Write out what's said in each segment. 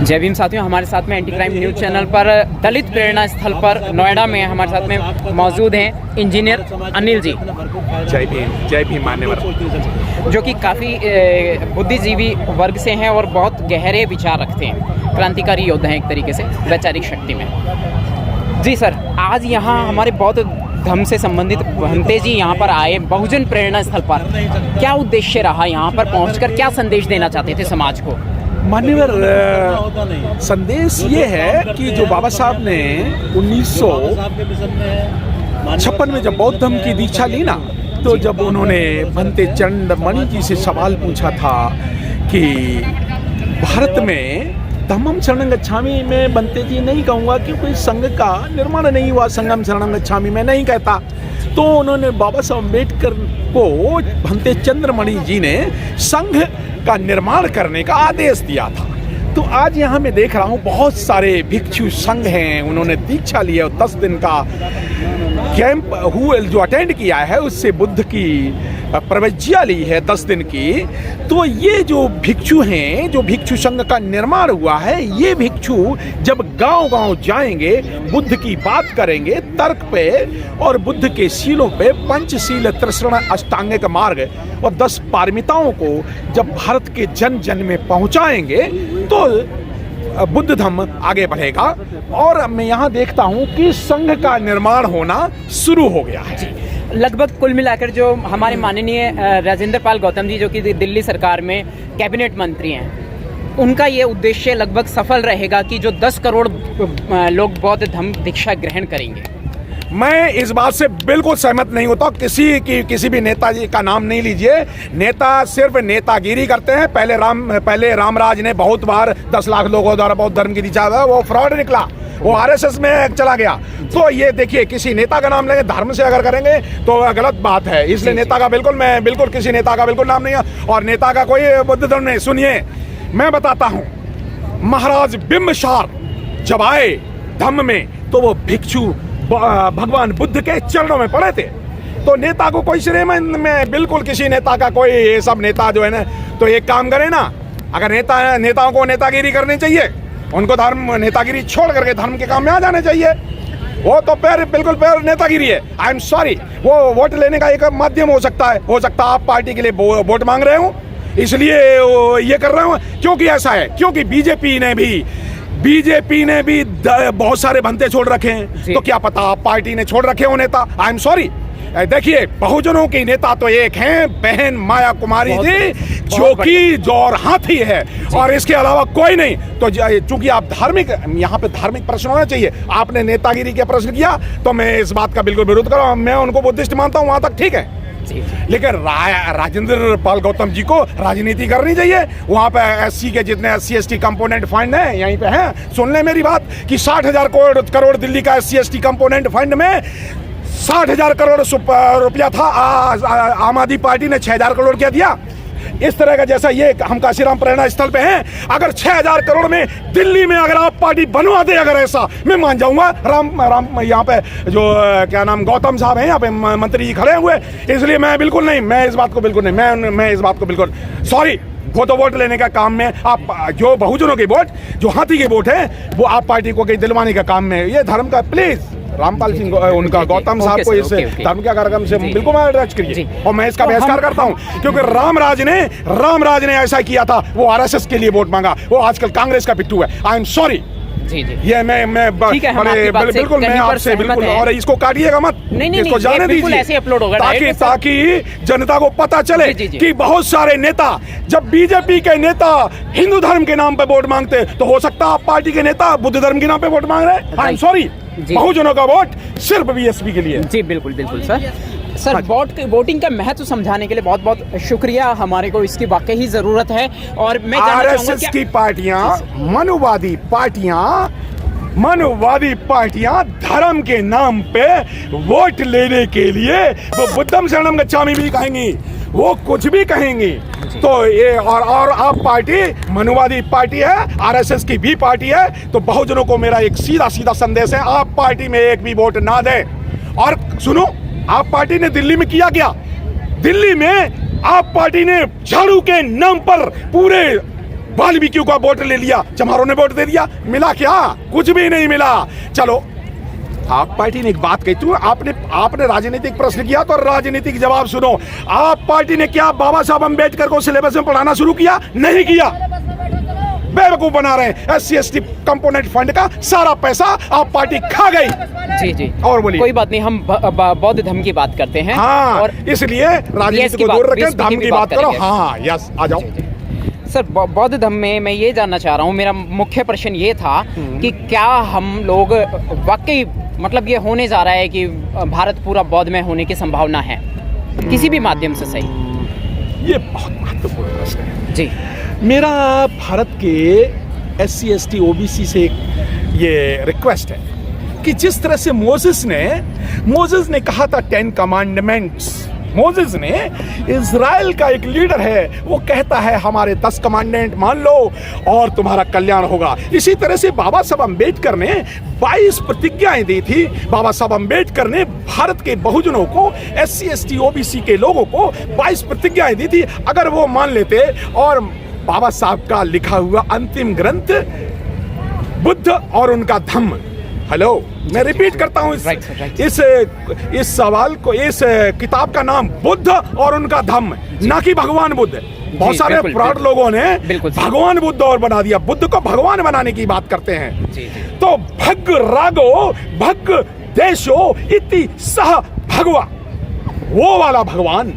जय भीम साथियों, हमारे साथ में एंटी क्राइम न्यूज़ चैनल पर दलित प्रेरणा स्थल पर नोएडा में हमारे साथ में मौजूद हैं इंजीनियर अनिल जी। जय भीम मान्यवर, जो कि काफ़ी बुद्धिजीवी वर्ग से हैं और बहुत गहरे विचार रखते हैं, क्रांतिकारी योद्धा हैं एक तरीके से वैचारिक शक्ति में। जी सर, आज यहाँ हमारे बौद्ध धर्म से संबंधित भंते जी यहाँ पर आए बहुजन प्रेरणा स्थल पर। क्या उद्देश्य रहा यहाँ पर पहुँचकर, क्या संदेश देना चाहते थे समाज को? मान्यवर, संदेश ये है कि जो बाबा साहब ने 1956 में जब बौद्ध धर्म की दीक्षा ली ना, तो जब उन्होंने भंते चंद्रमणि जी से सवाल पूछा था कि भारत में धम्मम शरणं गच्छामि, मैं भंते जी नहीं कहूँगा क्योंकि संघ का निर्माण नहीं हुआ, संघम शरणं गच्छामि मैं नहीं कहता। तो उन्होंने बाबा साहब अम्बेडकर को भंते चंद्रमणि जी ने संघ का निर्माण करने का आदेश दिया था। तो आज यहाँ मैं देख रहा हूँ बहुत सारे भिक्षु संघ हैं, उन्होंने दीक्षा लिया, 10 दिन का कैंप जो अटेंड किया है उससे बुद्ध की प्रवज्या ली है 10 दिन की। तो ये जो भिक्षु हैं, जो भिक्षु संघ का निर्माण हुआ है, ये भिक्षु जब गांव-गांव जाएंगे, बुद्ध की बात करेंगे तर्क पे और बुद्ध के शीलों पे, पंचशील त्रिशरण अष्टांगिक मार्ग और 10 पारमिताओं को जब भारत के जन जन में पहुंचाएंगे तो बुद्ध धर्म आगे बढ़ेगा। और मैं यहाँ देखता हूँ कि संघ का निर्माण होना शुरू हो गया है। लगभग कुल मिलाकर जो हमारे माननीय राजेंद्र पाल गौतम जी, जो कि दिल्ली सरकार में कैबिनेट मंत्री हैं, उनका ये उद्देश्य लगभग सफल रहेगा कि जो 10 करोड़ लोग बौद्ध धर्म दीक्षा ग्रहण करेंगे। मैं इस बात से बिल्कुल सहमत नहीं होता। किसी भी नेताजी का नाम नहीं लीजिए। नेता सिर्फ नेतागिरी करते हैं। पहले रामराज ने बहुत बार 10 लाख लोगों द्वारा बौद्ध धर्म की दीक्षा, वो फ्रॉड निकला, वो आरएसएस में चला गया। तो ये देखिए, किसी नेता का नाम लेंगे, धर्म से अगर करेंगे तो गलत बात है। इसलिए नेता का बिल्कुल किसी नेता का बिल्कुल नाम नहीं है और नेता का कोई बुद्ध धर्म नहीं। सुनिए, मैं बताता हूँ, महाराज बिंबिसार जब आए धम्म में तो वो भिक्षु भगवान बुद्ध के चरणों में पड़े थे। तो नेता को कोई श्रेय में बिल्कुल किसी नेता का कोई, ये सब नेता जो है ना, तो एक काम करे ना, अगर नेताओं को नेतागिरी करनी चाहिए, उनको धर्म नेतागिरी छोड़ करके धर्म के काम में आ जाने चाहिए। वो तो बिल्कुल नेतागिरी है। आई एम सॉरी, वो वोट लेने का एक माध्यम हो सकता है आप पार्टी के लिए वोट मांग रहे हो इसलिए ये कर रहे हो। क्योंकि ऐसा है, क्योंकि बीजेपी ने भी बहुत सारे भंते छोड़ रखे हैं। तो क्या पता आप पार्टी ने छोड़ रखे हो नेता। I am sorry. देखिए, बहुजनों की नेता तो एक हैं, बहन माया कुमारी जी, जो कि जोर हाथी है और इसके अलावा कोई नहीं। तो चूंकि आप यहाँ पे धार्मिक प्रश्न होना चाहिए, आपने नेतागिरी के प्रश्न किया तो मैं इस बात का बिल्कुल विरोध कर रहा हूँ। मैं उनको बुद्धिस्ट मानता हूँ, वहां तक ठीक है, लेकिन राजेंद्र पाल गौतम जी को राजनीति करनी चाहिए। वहाँ पे एससी के जितने SC/ST कंपोनेंट फंड हैं, यहीं पे हैं। सुन ले मेरी बात कि 60,000 करोड़ दिल्ली का SC/ST कंपोनेंट फंड में 60,000 करोड़ रुपया था। आम आदमी पार्टी ने 6,000 करोड़ क्या दिया। इस तरह का, जैसा ये हम काशीराम प्रेरणा स्थल पे हैं, अगर 6,000 करोड़ में दिल्ली में अगर आप पार्टी बनवा दे, अगर ऐसा, मैं मान जाऊंगा। राम यहाँ पे जो क्या नाम गौतम साहब हैं, यहाँ पे मंत्री जी खड़े हुए, इसलिए मैं बिल्कुल नहीं, मैं इस बात को बिल्कुल नहीं, मैं इस बात को बिल्कुल सॉरी। वो तो वोट लेने का काम में आप, जो बहुजनों के वोट, जो हाथी के वोट है, वो आप पार्टी को कहीं दिलवाने का काम में, ये धर्म का, प्लीज रामपाल सिंह उनका गौतम साहब को इस धर्म के कार्यक्रम से बिल्कुल अटैच करिए। और मैं इसका बहिष्कार करता हूं, क्योंकि रामराज ने ऐसा किया था। वो आरएसएस के लिए वोट मांगा, वो आजकल कांग्रेस का पिट्ठू है। I am sorry. ये मैं बिल्कुल मैं आपसे बिल्कुल, और इसको काटिएगा मत, इसको जाने दीजिए ताकि जनता को पता चले कि बहुत सारे नेता, जब बीजेपी के नेता हिंदू धर्म के नाम पे वोट मांगते, तो हो सकता है आप पार्टी के नेता बुद्ध धर्म के नाम पे वोट मांग रहे हैं। I am sorry. बहुजनों का वोट सिर्फ बीएसपी के लिए। जी बिल्कुल सर, वोटिंग का महत्व समझाने के लिए बहुत बहुत शुक्रिया। हमारे को इसकी वाकई ही जरूरत है। और मैं आरएसएस की पार्टियां, मानववादी पार्टियां धर्म के नाम पे वोट लेने के लिए वो बुद्धम शरणम गच्छामि भी कहेंगी, वो कुछ भी कहेंगी। तो ये और आप पार्टी मानववादी पार्टी है, आरएसएस की भी पार्टी है। तो बहुजनों को मेरा एक सीधा संदेश है, आप पार्टी में एक भी वोट ना दें। और सुनो, आप पार्टी ने दिल्ली में किया क्या? दिल्ली में आप पार्टी ने झाड़ू के नाम पर पूरे वाल्मीकि का वोट ले लिया, चमारों ने वोट दे दिया, मिला क्या? कुछ भी नहीं मिला। चलो, आप पार्टी ने एक बात कही थी, आपने राजनीतिक प्रश्न किया तो राजनीतिक जवाब सुनो। आप पार्टी ने क्या बाबा साहब अम्बेडकर को सिलेबस में पढ़ाना शुरू किया? नहीं किया। बेवकूफ बना रहे हैं। SC/ST कंपोनेंट फंड का सारा पैसा आप पार्टी खा गई। जी जी, और बोलिए। कोई बात नहीं, हम बौद्ध धर्म की बात करते हैं। हाँ, और इसलिए राजनीति को दूर रखें, धर्म की बात करो। करेंगे। हाँ, यस, आ जाओ। सर, बौद्ध धर्म में मैं ये जानना चाह रहा हूँ, मेरा मुख्य प्रश्न ये था कि क्या हम लोग वाकई, मतलब ये होने जा रहा है कि भारत पूरा बौद्ध में होने की संभावना है किसी भी माध्यम से? सही, ये बहुत महत्वपूर्ण प्रश्न है जी। मेरा भारत के SC/ST OBC से ये रिक्वेस्ट है कि जिस तरह से मोसेस ने कहा था 10 कमांडमेंट्स, मोसेस ने, इज़राइल का एक लीडर है, वो कहता है हमारे 10 कमांडमेंट मान लो और तुम्हारा कल्याण होगा। इसी तरह से बाबा साहब अम्बेडकर ने 22 प्रतिज्ञाएं दी थी। बाबा साहब अम्बेडकर ने भारत के बहुजनों को, SC/ST OBC के लोगों को 22 प्रतिज्ञाएं दी थी। अगर वो मान लेते और बाबा साहब का लिखा हुआ अंतिम ग्रंथ बुद्ध और उनका धम्म, हेलो, मैं रिपीट करता हूं इस सवाल को, इस किताब का नाम बुद्ध और उनका धम्म, ना कि भगवान बुद्ध। बहुत सारे फ्रॉड लोगों ने भगवान बुद्ध और बना दिया, बुद्ध को भगवान बनाने की बात करते हैं। तो भग रागो भग देशो इति सह भगवा, वो वाला भगवान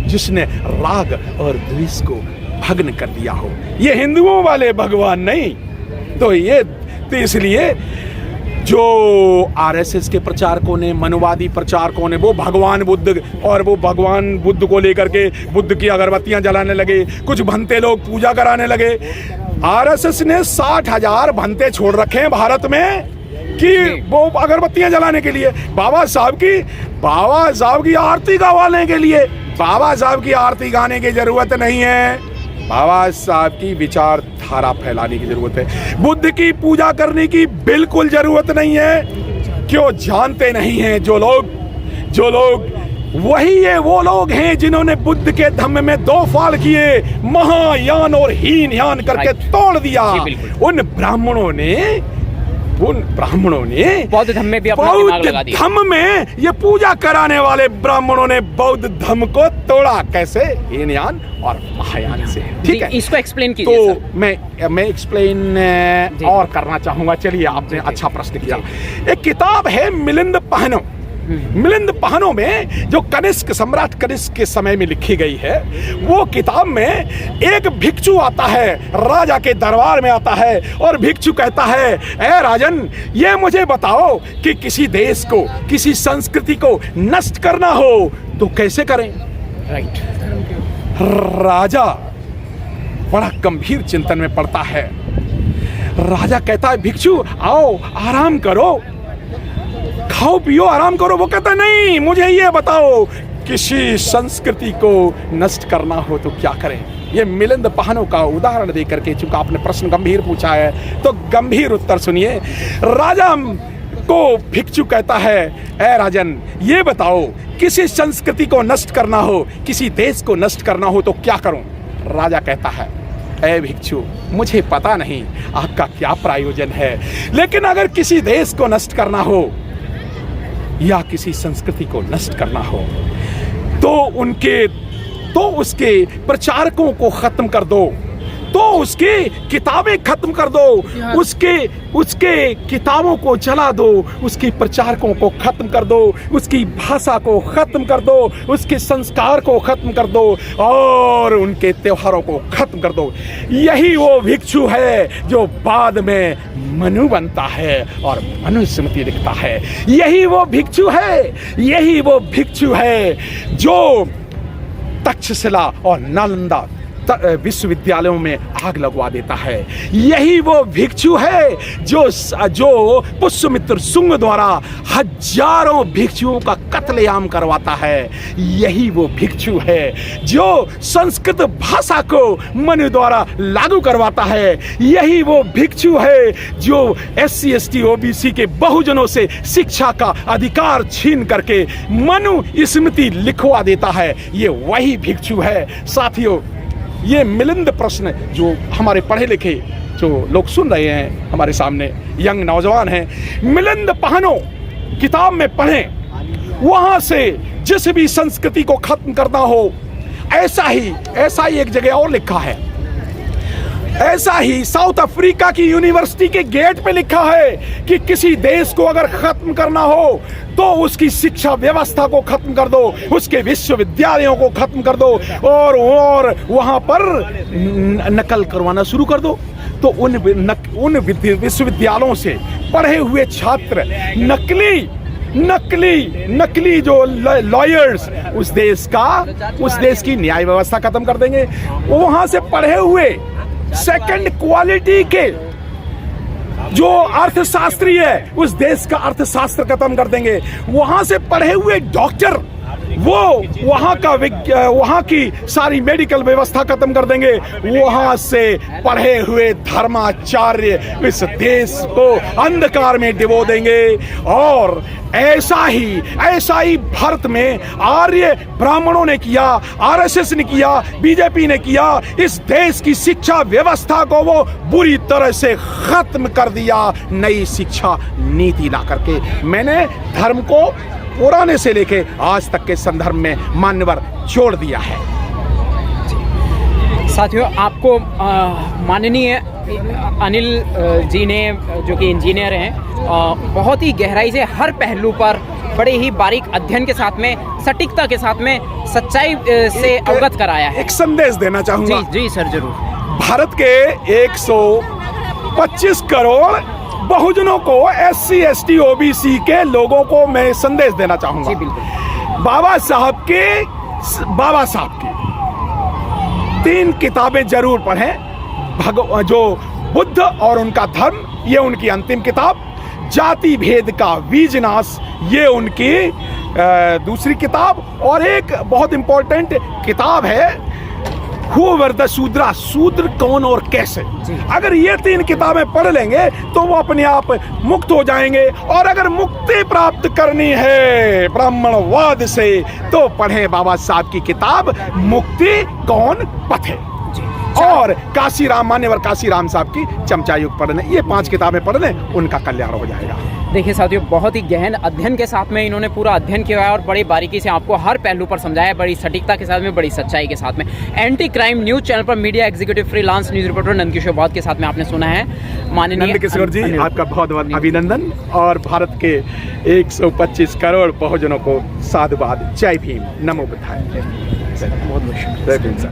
जिसने राग और द्वेष को भग्न कर दिया हो, ये हिंदुओं वाले भगवान नहीं। तो इसलिए जो RSS के प्रचारकों ने, मनुवादी प्रचारकों ने, वो भगवान बुद्ध और वो भगवान बुद्ध को लेकर के बुद्ध की अगरबत्तियां जलाने लगे, कुछ भंते लोग पूजा कराने लगे। RSS ने 60,000 भंते छोड़ रखे हैं भारत में कि वो अगरबत्तियां जलाने के लिए, बाबा साहब की आरती गवाने के लिए। बाबा साहब की आरती गाने की जरूरत नहीं है, बाबा साहब की विचारधारा फैलाने की जरूरत है। बुद्ध की पूजा करने की बिल्कुल जरूरत नहीं है। क्यों? जानते नहीं हैं जो लोग वही है, वो लोग हैं जिन्होंने बुद्ध के धम्म में 2 फाल किए, महायान और हीनयान करके तोड़ दिया। उन ब्राह्मणों ने बौद्ध धर्म में भी अपना दिमाग लगा दिया। धम्म में ये पूजा कराने वाले ब्राह्मणों ने बौद्ध धर्म को तोड़ा। कैसे? हीनयान और महायान से। ठीक है, इसको एक्सप्लेन कीजिए। तो मैं एक्सप्लेन और करना चाहूंगा। चलिए, आपने अच्छा प्रश्न किया। एक किताब है मिलिंद पहनो में, जो सम्राट कनिष्क के समय में लिखी गई है। वो किताब में एक भिक्षु आता है, राजा के दरबार में आता है, और भिक्षु कहता है, ए राजन, ये मुझे बताओ कि किसी देश को, किसी संस्कृति को नष्ट करना हो तो कैसे करें? राइट। राजा बड़ा गंभीर चिंतन में पड़ता है। राजा कहता है, भिक्षु आओ, आराम करो, खाओ पियो, आराम करो। वो कहता है, नहीं, मुझे ये बताओ, किसी संस्कृति को नष्ट करना हो तो क्या करें? ये मिलिंद पहनो का उदाहरण देकर के, चूंकि आपने प्रश्न गंभीर पूछा है तो गंभीर उत्तर सुनिए। राजा को भिक्षु कहता है, ए राजन, ये बताओ, किसी संस्कृति को नष्ट करना हो, किसी देश को नष्ट करना हो तो क्या करूं? राजा कहता है, ए भिक्षु, मुझे पता नहीं आपका क्या प्रयोजन है, लेकिन अगर किसी देश को नष्ट करना हो या किसी संस्कृति को नष्ट करना हो तो उसके प्रचारकों को खत्म कर दो, तो उसकी किताबें खत्म कर दो, उसके किताबों को जला दो, उसके प्रचारकों को खत्म कर दो, उसकी भाषा को खत्म कर दो, उसके संस्कार को खत्म कर दो और उनके त्योहारों को खत्म कर दो। यही वो भिक्षु है जो बाद में मनु बनता है और मनुस्मृति लिखता है। यही वो भिक्षु है जो तक्षशिला और नालंदा विश्वविद्यालयों में आग लगवा देता है। यही वो भिक्षु है जो पुष्यमित्र शुंग द्वारा हजारों भिक्षुओं का कत्लेआम करवाता है। यही वो भिक्षु है जो संस्कृत भाषा को मनु द्वारा लागू करवाता है। यही वो भिक्षु है जो SC/ST OBC के बहुजनों से शिक्षा का अधिकार छीन करके मनु स्मृति लिखवा देता है। ये वही भिक्षु है। साथियों, ये मिलिंद प्रश्न जो हमारे पढ़े लिखे जो लोग सुन रहे हैं, हमारे सामने यंग नौजवान हैं, मिलिंद पहनो किताब में पढ़ें, वहाँ से जिस भी संस्कृति को खत्म करना हो, ऐसा ही एक जगह और लिखा है, ऐसा ही साउथ अफ्रीका की यूनिवर्सिटी के गेट पे लिखा है कि किसी देश को अगर खत्म करना हो तो उसकी शिक्षा व्यवस्था को खत्म कर दो, उसके विश्वविद्यालयों को खत्म कर दो और वहां पर नकल करवाना शुरू कर दो। तो उन विश्वविद्यालयों से पढ़े हुए छात्र नकली जो लॉयर्स उस देश की न्याय व्यवस्था खत्म कर देंगे। वहां से पढ़े हुए सेकंड क्वालिटी के जो अर्थशास्त्री है उस देश का अर्थशास्त्र खत्म कर देंगे। वहां से पढ़े हुए डॉक्टर वो वहां की सारी मेडिकल व्यवस्था खत्म कर देंगे। वहां से पढ़े हुए धर्माचार्य इस देश को अंधकार में डुबो देंगे। और ऐसा ही भारत में आर्य ब्राह्मणों ने किया, आरएसएस ने किया, बीजेपी ने किया। इस देश की शिक्षा व्यवस्था को वो बुरी तरह से खत्म कर दिया नई शिक्षा नीति ला करके। मैंने धर्म को पुराने से लेके आज तक के संदर्भ में मान्यवर जोड़ दिया है। साथियों, आपको माननीय अनिल जी ने, जो कि इंजीनियर हैं, बहुत ही गहराई से हर पहलू पर बड़े ही बारीक अध्ययन के साथ में, सटीकता के साथ में, सच्चाई से अवगत कराया है। एक संदेश देना चाहूंगा। जी सर, जरूर। भारत के 125 करोड़ बहुजनों को, SC ST OBC के लोगों को मैं संदेश देना चाहूंगा। जी बिल्कुल। बाबा साहब की 3 किताबें जरूर पढ़ें। जो बुद्ध और उनका धर्म, ये उनकी अंतिम किताब। जाति भेद का बीजनाश, ये उनकी दूसरी किताब। और एक बहुत इंपॉर्टेंट किताब है हु वर द शूद्रा, शूद्र कौन और कैसे। अगर ये 3 किताबें पढ़ लेंगे तो वो अपने आप मुक्त हो जाएंगे। और अगर मुक्ति प्राप्त करनी है ब्राह्मणवाद से तो पढ़ें बाबा साहब की किताब मुक्ति कौन पथ है, और काशीराम, मान्यवर काशीराम साहब की चमचा युग पढ़ लें। ये 5 किताबें पढ़ लें, उनका कल्याण हो जाएगा। देखिए साथियों, बहुत ही गहन अध्ययन के साथ में इन्होंने पूरा अध्ययन किया है और बड़ी बारीकी से आपको हर पहलू पर समझाया, बड़ी सटीकता के साथ में, बड़ी सच्चाई के साथ में। एंटी क्राइम न्यूज चैनल पर media executive freelance news reporter Nandkishore Bauddh के साथ में आपने सुना है। माननीय नंदकिशोर जी, आपका बहुत बहुत अभिनंदन और भारत के 125 करोड़ बहुजनों को साधुवाद। जय भीम, नमो बुद्धाय। बहुत बहुत शुक्रिया।